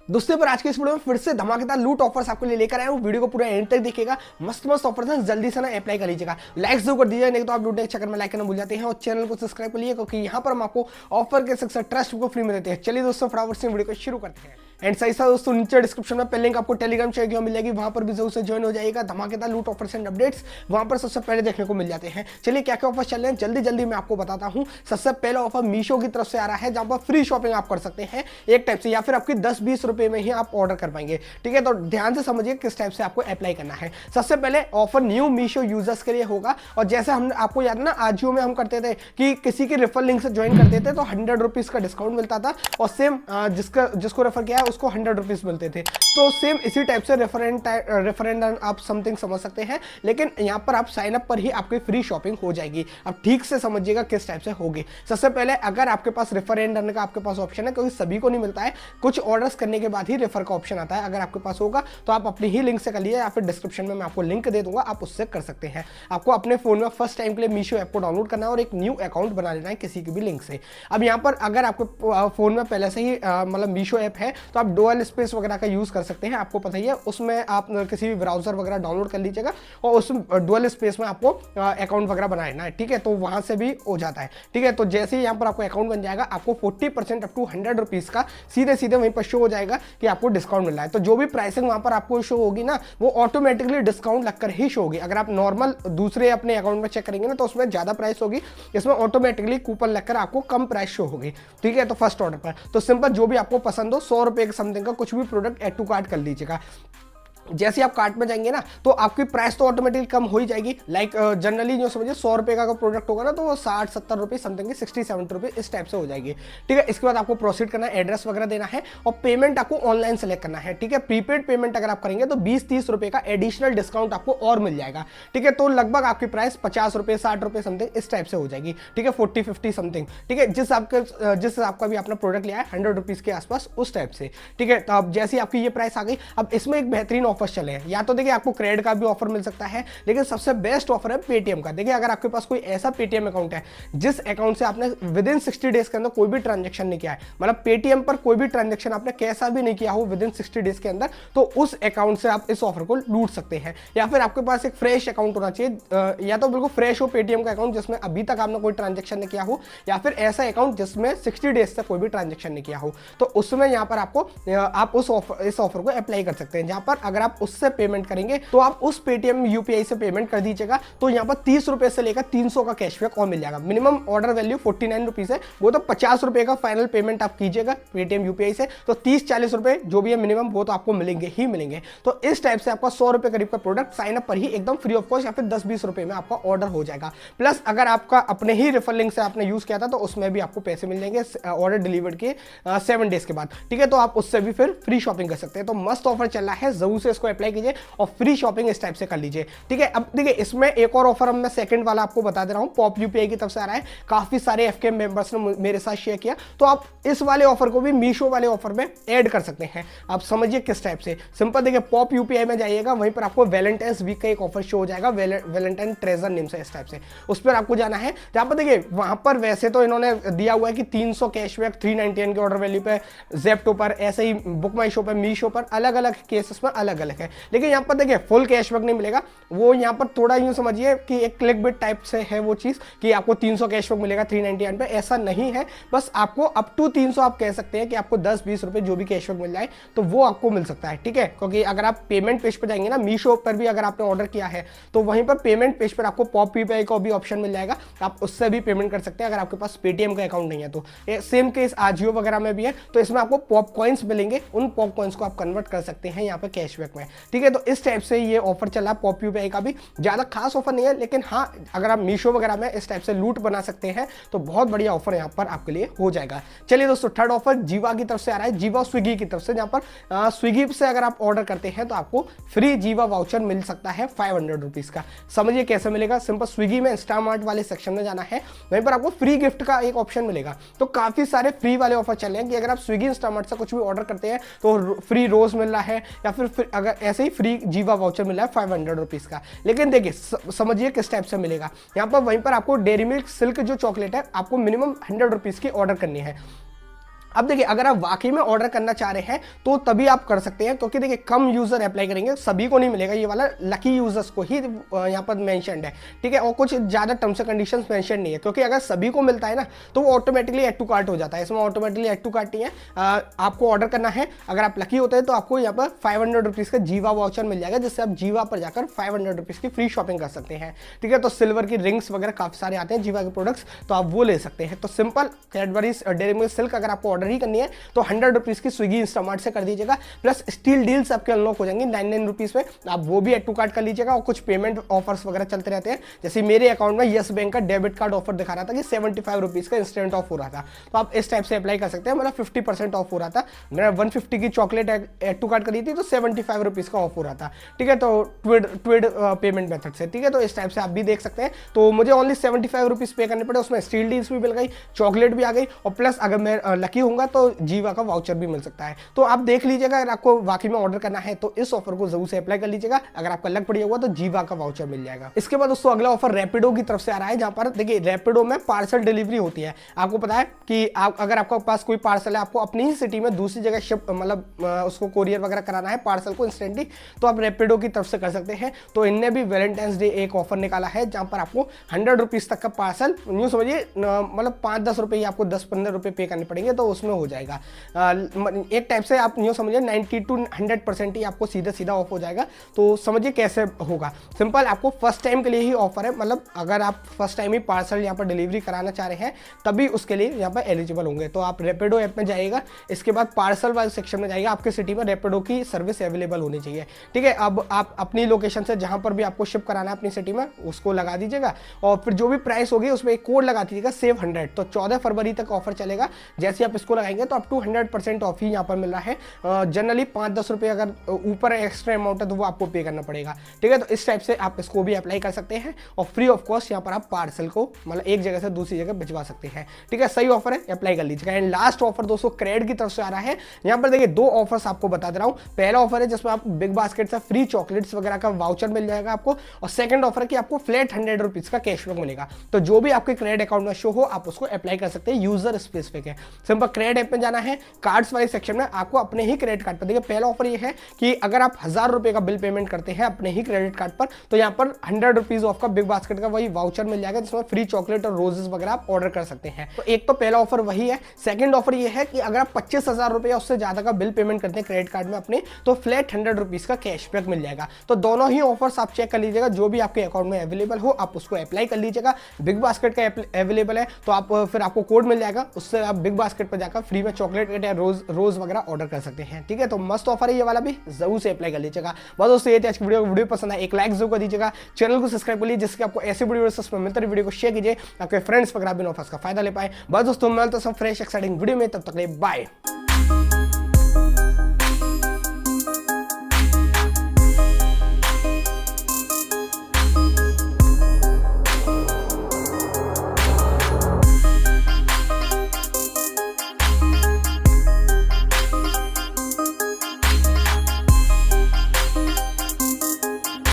दोस्तों पर आज के इस वीडियो में फिर से धमाकेदार लूट ऑफर्स आपके लिए लेकर आया हूँ। वीडियो को पूरा एंड तक देखिएगा, मस्त मस्त ऑफर्स हैं, जल्दी से ना अप्लाई कर लीजिएगा। लाइक जरूर कर दीजिए, नहीं तो आप वीडियो के चक्कर में लाइक करना भूल जाते हैं। और चैनल को सब्सक्राइब कर लिए, क्योंकि यहाँ पर हम आपको ऑफर के सक्सेस ट्रस्ट को फ्री में देते हैं। चलिए दोस्तों फटाफट से वीडियो को शुरू करते हैं। एंड सही सा दोस्तों नीचे डिस्क्रिप्शन में पहले लिंक आपको टेलीग्राम चैनल की मिल जाएगी, वहां पर भी जरूर से ज्वाइन हो जाएगा। धमाकेदार लूट ऑफर्स एंड अपडेट्स वहां पर सबसे पहले देखने को मिल जाते हैं। चलिए क्या क्या ऑफर चल रहे हैं जल्दी जल्दी मैं आपको बताता हूं। सबसे पहला ऑफर मीशो की तरफ से आ रहा है, जहां पर फ्री शॉपिंग आप कर सकते हैं एक टाइप से, या फिर आपकी 10-20 रुपए में ही आप ऑर्डर कर पाएंगे। ठीक है, तो ध्यान से समझिए किस टाइप से आपको अप्लाई करना है। सबसे पहले ऑफर न्यू मीशो यूजर्स के लिए होगा, और जैसे हम आपको याद है ना आजियो में हम करते थे कि किसी की रेफर लिंक से ज्वाइन करते थे तो 100 रुपीज का डिस्काउंट मिलता था, और सेम जिसको रेफर किया है उसको 100 रुपीज मिलते थे। तो सेम इसी टाइप से रेफरेंड आप समथिंग समझ सकते हैं, लेकिन यहाँ पर आप साइन अप पर ही आपकी फ्री शॉपिंग हो जाएगी। अब ठीक से समझिएगा किस टाइप से होगी। सबसे पहले अगर आपके पास रेफरेंड का आपके पास ऑप्शन है, क्योंकि सभी को नहीं मिलता है, कुछ ऑर्डर्स करने के बाद ही रेफर का ऑप्शन आता है। अगर आपके पास होगा तो आप अपनी ही लिंक से कर लीजिए, या फिर डिस्क्रिप्शन में मैं आपको लिंक दे दूंगा, आप उससे कर सकते हैं। आपको अपने फोन में फर्स्ट टाइम के लिए मीशो ऐप को डाउनलोड करना है और एक न्यू अकाउंट बना लेना है किसी की भी लिंक से। अब यहाँ पर अगर आपके फोन में पहले से ही मतलब मीशो ऐप है तो आप डुअल स्पेस वगैरह का यूज कर सकते हैं। आपको पता ही है, उसमें आप किसी भी ब्राउजर वगैरह डाउनलोड कर लीजिएगा और उस डुअल स्पेस में आपको अकाउंट वगैरह बनाना है। ठीक है, तो वहां से भी हो जाता है। ठीक है, तो जैसे ही यहाँ पर आपको अकाउंट बन जाएगा, आपको 40% अप टू 100 रुपीज का सीधे सीधे वहीं पर शो हो जाएगा कि आपको डिस्काउंट मिल रहा है। तो जो भी प्राइसिंग वहां पर आपको शो होगी ना, वो ऑटोमेटिकली डिस्काउंट लगकर ही शो होगी। अगर आप नॉर्मल दूसरे अपने अकाउंट में चेक करेंगे ना, तो उसमें ज्यादा प्राइस होगी, इसमें ऑटोमेटिकली कूपन लगकर आपको कम प्राइस शो होगी। ठीक है, तो फर्स्ट ऑर्डर पर तो सिंपल जो भी आपको पसंद हो 100 रुपए के समथिंग का कुछ भी प्रोडक्ट ऐड टू कार्ट कर लीजिएगा। जैसे आप कार्ट में जाएंगे ना, तो आपकी प्राइस तो ऑटोमेटिकली कम हो ही जाएगी। लाइक जनरली जो समझिए 100 रुपए का प्रोडक्ट होगा ना, तो वो 60-70 रुपए समथिंग 60-70 रुपए इस टाइप से हो जाएगी। ठीक है, इसके बाद आपको प्रोसीड करना है, एड्रेस वगैरह देना है और पेमेंट आपको ऑनलाइन सेलेक्ट करना है। ठीक है, प्रीपेड पेमेंट अगर आप करेंगे तो 20-30 रुपए का एडिशनल डिस्काउंट आपको और मिल जाएगा। ठीक है, तो लगभग आपकी प्राइस 50 रुपए 60 रुपए समथिंग इस टाइप से हो जाएगी। ठीक है, 40-50 समथिंग। ठीक है, जिस आपका भी अपना प्रोडक्ट लिया है 100 रुपीज के आसपास उस टाइप से। ठीक है, तो अब जैसे आपकी ये प्राइस आ गई, अब इसमें एक बेहतरीन ऑफर चले हैं। या तो देखिए आपको क्रेडिट का भी ऑफर मिल सकता है, लेकिन सबसे बेस्ट ऑफर है पेटीएम का। देखिए अगर आपके पास कोई ऐसा पेटीएम अकाउंट है जिस अकाउंट से आपने विद इन 60 डेज के अंदर कोई भी ट्रांजैक्शन नहीं किया है, मतलब पेटीएम पर कोई भी ट्रांजैक्शन आपने कैसा भी नहीं किया हो विद इन 60 डेज के अंदर, तो उस अकाउंट से आप इस ऑफर को लूट सकते हैं। या फिर आपके पास एक फ्रेश अकाउंट होना चाहिए, या तो बिल्कुल फ्रेश हो पेटीएम का अकाउंट जिसमें अभी तक आपने कोई ट्रांजैक्शन नहीं किया हो, या फिर ऐसा अकाउंट जिसमें 60 डेज से कोई भी ट्रांजैक्शन नहीं किया हो, तो उसमें यहाँ पर आप इस ऑफर को अप्लाई कर सकते हैं। जहां पर अगर आप उससे पेमेंट करेंगे तो आप उस पेटीएम यूपीआई से पेमेंट कर दीजिएगा, तो यहाँ पर 30 रुपए से लेकर 300 का कैशबैक और मिल जाएगा। मिनिमम ऑर्डर वैल्यू 49 रुपीज है, वो तो 50 रुपए का फाइनल पेमेंट आप कीजिएगा पेटीएम यूपीआई से, तो 30-40 रुपए जो भी है मिनिमम वो तो आपको मिलेंगे ही मिलेंगे। तो इस टाइप से आपका 100 रुपए करीब का प्रोडक्ट साइन अप पर ही एकदम फ्री ऑफ कॉस्ट या फिर 10-20 रुपए में आपका ऑर्डर हो जाएगा। प्लस अगर आपका अपने ही रेफर लिंक से आपने यूज किया था तो उसमें भी आपको पैसे मिल जाएंगे ऑर्डर डिलीवर्ड के 7 डेज के बाद। ठीक है, तो आप उससे भी फिर फ्री शॉपिंग कर सकते हैं। तो मस्त ऑफर चल रहा है, जरूर से इसको अप्लाई कीजिए और फ्री शॉपिंग इस टाइप से कर लीजिए। ठीक है, अब देखिए इसमें एक और ऑफर मैं सेकंड वाला आपको बता दे रहा हूं, पॉप यूपीआई की तरफ से आ रहा है। काफी सारे एफके मेंबर्स ने मेरे साथ शेयर किया, तो आप इस वाले ऑफर को भी मीशो वाले ऑफर में ऐड कर सकते हैं। आप समझिए किस टाइप से। सिंपल देखिए, पॉप यूपीआई में जाइएगा, वहीं पर आपको वैलेंटाइंस वीक का एक ऑफर शो हो जाएगा, वैलेंटाइन ट्रेजर नेम से इस टाइप से। उस पर आपको जाना है, जहां पर देखिए वहां पर वैसे तो इन्होंने दिया हुआ है कि 300 कैशबैक 399 के ऑर्डर वैल्यू पे, जेप्टो पर, ऐसे ही बुक माई शो पर, मीशो पर, अलग अलग केसेस में अलग अलग है। लेकिन यहाँ पर देखिए फुल कैशबैक नहीं मिलेगा, वो यहाँ पर थोड़ा यूं समझिए कि एक क्लिक बिट टाइप से है वो चीज कि आपको 300 कैशबैक मिलेगा 399 पे, ऐसा नहीं है। बस आपको अप टू 300 आप कह सकते हैं कि आपको 10-20 रुपए जो भी कैशबैक मिल जाए तो वो आपको मिल सकता है। ठीक है, क्योंकि अगर आप पेमेंट पेज पर जाएंगे ना, मीशो पर भी अगर आपने ऑर्डर किया है तो वहीं पर पेमेंट पेज पर आपको पॉप यूपीआई का भी ऑप्शन मिल जाएगा, आप उससे भी पेमेंट कर सकते हैं अगर आपके पास पेटीएम का अकाउंट नहीं है तो। सेम केस आजियो वगैरह में भी है, तो इसमें आपको पॉप कॉइन्स मिलेंगे, उन पॉप कॉइन्स को आप कन्वर्ट कर सकते हैं यहाँ पर कैशबैक में। ठीक है, तो इस टाइप से ये ऑफर चला पॉप यूपीआई का भी। ज्यादा खास ऑफर नहीं है, लेकिन हाँ अगर आप मीशो वगैरह में इस टाइप से लूट बना सकते हैं तो बहुत बढ़िया ऑफर यहाँ पर आपके लिए हो जाएगा। चलिए दोस्तों, थर्ड ऑफर जीवा की तरफ से आ रहा है, जीवा स्विगी की तरफ से, जहां पर स्विगी से अगर आप ऑर्डर करते हैं तो आपको फ्री जीवा वाउचर मिल सकता है 500 रुपीज का। समझिए कैसे मिलेगा। सिंपल स्विगी में इंस्टामार्ट वाले सेक्शन में जाना है, वहीं पर आपको फ्री गिफ्ट का एक ऑप्शन मिलेगा। तो काफी सारे फ्री वाले ऑफर चले हैं कि अगर आप स्विगी इंस्टामार्ट से कुछ भी ऑर्डर करते हैं तो फ्री रोज मिल रहा है, या फिर अगर ऐसे ही फ्री जीवा वाउचर मिल रहा है 500 रुपीज का। लेकिन देखिए समझिए किस टाइप से मिलेगा। यहाँ पर वहीं पर आपको डेयरी मिल्क सिल्क जो चॉकलेट है आपको मिनिमम 100 रुपीज की ऑर्डर करनी है। अब देखिए अगर आप वाकई में ऑर्डर करना चाह रहे हैं तो तभी आप कर सकते हैं, क्योंकि देखिए कम यूजर अप्लाई करेंगे, सभी को नहीं मिलेगा, ये वाला लकी यूजर्स को ही यहाँ पर मेंशन्ड है, ठीक है। और कुछ ज्यादा टर्म्स एंड कंडीशंस मेंशन नहीं है, क्योंकि अगर सभी को मिलता है ना तो वो ऑटोमेटिकली ऐड टू कार्ट हो जाता है। इसमें ऑटोमेटिकली ऐड टू कार्ट नहीं है, आपको ऑर्डर करना है। अगर आप लकी होते हैं तो आपको यहाँ पर 500 रुपीज का जीवा वाउचर मिल जाएगा, जिससे आप जीवा पर जाकर 500 रुपीज की फ्री शॉपिंग कर सकते हैं, ठीक है। तो सिल्वर की रिंग्स वगैरह काफी सारे आते हैं जीवा के प्रोडक्ट्स, तो आप वो ले सकते हैं। तो simple Cadbury's dairy milk silk अगर आपको ऑर्डर ही करनी है तो 100 रुपीज की स्विगी इंस्टामार्ट से कर दीजिएगा, प्लस स्टील डील्स आपके अनलॉक हो जाएंगी 99 रुपीज में, आप वो भी ऐड टू कार्ट कर लीजिएगा। और कुछ पेमेंट ऑफर्स वगैरह चलते रहते हैं, जैसे मेरे अकाउंट में यस बैंक का डेबिट कार्ड ऑफर दिखा रहा था कि 75 रुपीज का इंस्टेंट ऑफ हो रहा था, तो आप इस टाइप से अप्लाई कर सकते हैं। मतलब 50% ऑफ हो रहा था, मैंने 150 की चॉकलेट ऐड टू कार्ट करी थी तो 75 रुपीज का ऑफ हो रहा था, ठीक है। तो ट्विड पेमेंट मेथड से, ठीक है। तो इस टाइप से आप भी देख सकते हैं। तो मुझे ओनली 75 रुपीज पे करने पड़े, उसमें स्टील डील्स भी मिल गई, चॉकलेट भी आ गई, और प्लस अगर मैं लकी होऊंगा तो जीवा का वाउचर भी मिल सकता है। तो आप देख लीजिएगा, अगर आपको वाकई में ऑर्डर करना है तो इस ऑफर को जरूर से अप्लाई कर लीजिएगा। अगर आपका लक बढ़िया हुआ तो जीवा का वाउचर मिल जाएगा। इसके बाद दोस्तों अगला ऑफर रैपिडो की तरफ से आ रहा है, जहां पर देखिए रैपिडो में पार्सल डिलीवरी होती है। आपको पता है कि अगर आपके पास कोई पार्सल है, आपको अपनी ही सिटी में दूसरी जगह शिप मतलब उसको कोरियर वगैरह कराना है पार्सल को इंस्टेंटली, तो आप रैपिडो की तरफ से कर सकते हैं। तो इनने भी वैलेंटाइंस डे एक ऑफर निकाला है, जहां पर आपको 100 रुपीज तक का पार्सल, न्यू समझिए मतलब 5-10 रुपए आपको 10-15 रुपए पे करने पड़ेंगे, तो उसमें हो जाएगा। एक टाइप से आप न्यू समझिए 90 to 100% ही आपको सीधा सीधा ऑफ हो जाएगा। तो समझिए कैसे होगा। सिंपल, आपको फर्स्ट टाइम के लिए ही ऑफर है, मतलब अगर आप फर्स्ट टाइम ही पार्सल यहाँ पर डिलीवरी कराना चाह रहे हैं तभी उसके लिए यहाँ पर एलिजिबल होंगे। तो आप रैपिडो ऐप में जाइएगा, इसके बाद पार्सल वाले सेक्शन में जाइएगा, आपके सिटी में रैपिडो की सर्विस अवेलेबल होनी चाहिए, ठीक है। अब आप अपनी लोकेशन से जहां पर भी आपको शिप कराना है अपनी सिटी में उसको लगा दीजिएगा, और फिर जो भी प्राइस होगी उसमें एक कोड लगा दीजिएगा सेव 100। तो 14 फरवरी तक ऑफर चलेगा। जैसे आप इसको लगाएंगे तो आप 100% ऑफ ही यहाँ पर मिल रहा है। जनरली 5-10 रुपए अगर ऊपर एक्स्ट्रा अमाउंट है तो वो आपको पे करना पड़ेगा, ठीक है। तो इस टाइप से आप इसको भी अप्लाई कर सकते हैं, और फ्री ऑफ कॉस्ट यहाँ पर आप पार्सल को मतलब एक जगह से दूसरी जगह भिजवा सकते हैं, ठीक है। सही ऑफर है, अप्लाई कर लीजिएगा। एंड लास्ट ऑफर दोस्तों क्रेड की तरफ से आ रहा है। यहाँ पर देखिए 2 ऑफर्स आपको बता दे रहा हूँ। पहला ऑफर है जिसमें आप बिग बास्केट से फ्री चॉकलेट्स वगैरह का वाउचर मिल जाएगा आपको, और सेकंड ऑफर है कि आपको फ्लैट 100 रुपीज का कैशबैक मिलेगा। तो जो भी आपके क्रेड अकाउंट में शो हो आप उसको अप्लाई कर सकते हैं, यूजर स्पेसिफिक है। सिंपल क्रेड ऐप में जाना है, कार्ड्स वाले सेक्शन में आपको अपने ही क्रेडिट कार्ड पर, देखिए पहला ऑफर ये है कि अगर आप 1000 रुपए का बिल पेमेंट करते हैं अपने ही क्रेडिट कार्ड पर, तो यहाँ पर 100 रुपीज ऑफ का बिग बास्केट का वही वाउचर मिल जाएगा, जिसमें फ्री चॉकलेट और रोजेस वगैरह आप ऑर्डर कर सकते हैं। तो एक तो पहला ऑफर वही है। सेकंड ऑफर ये है कि अगर आप 25,000 रुपए या उससे ज्यादा का बिल पेमेंट करते हैं क्रेडिट कार्ड में अपने, तो फ्लैट 100 रुपीज का कैशबैक मिल जाएगा। तो दोनों ही ऑफर्स आप चेक कर लीजिएगा, जो भी आपके अकाउंट में अवेलेबल हो आप उसको अप्लाई कर लीजिएगा। बिग बास्केट का अवेलेबल है तो आप फिर आपको कोड मिल जाएगा, उससे आप बिग बास्केट पर जाकर फ्री में चॉकलेट या रोज वगैरह ऑर्डर कर सकते हैं, ठीक है। तो मस्त ऑफर है ये वाला भी, जरूर से अप्लाई कर लीजिएगा। बस दोस्तों ये थी आज की वीडियो पसंद है एक लाइक जरूर कर दीजिएगा, चैनल को सब्सक्राइब कर लीजिए, जिससे आपको ऐसी वीडियो मिलते रहे। वीडियो को शेयर कीजिए, आपके फ्रेंड्स वगैरह भी ऑफर्स का फायदा ले पाए। बस दोस्तों मिलते हैं फ्रेश एक्साइटिंग वीडियो में, तब तक के लिए बाय।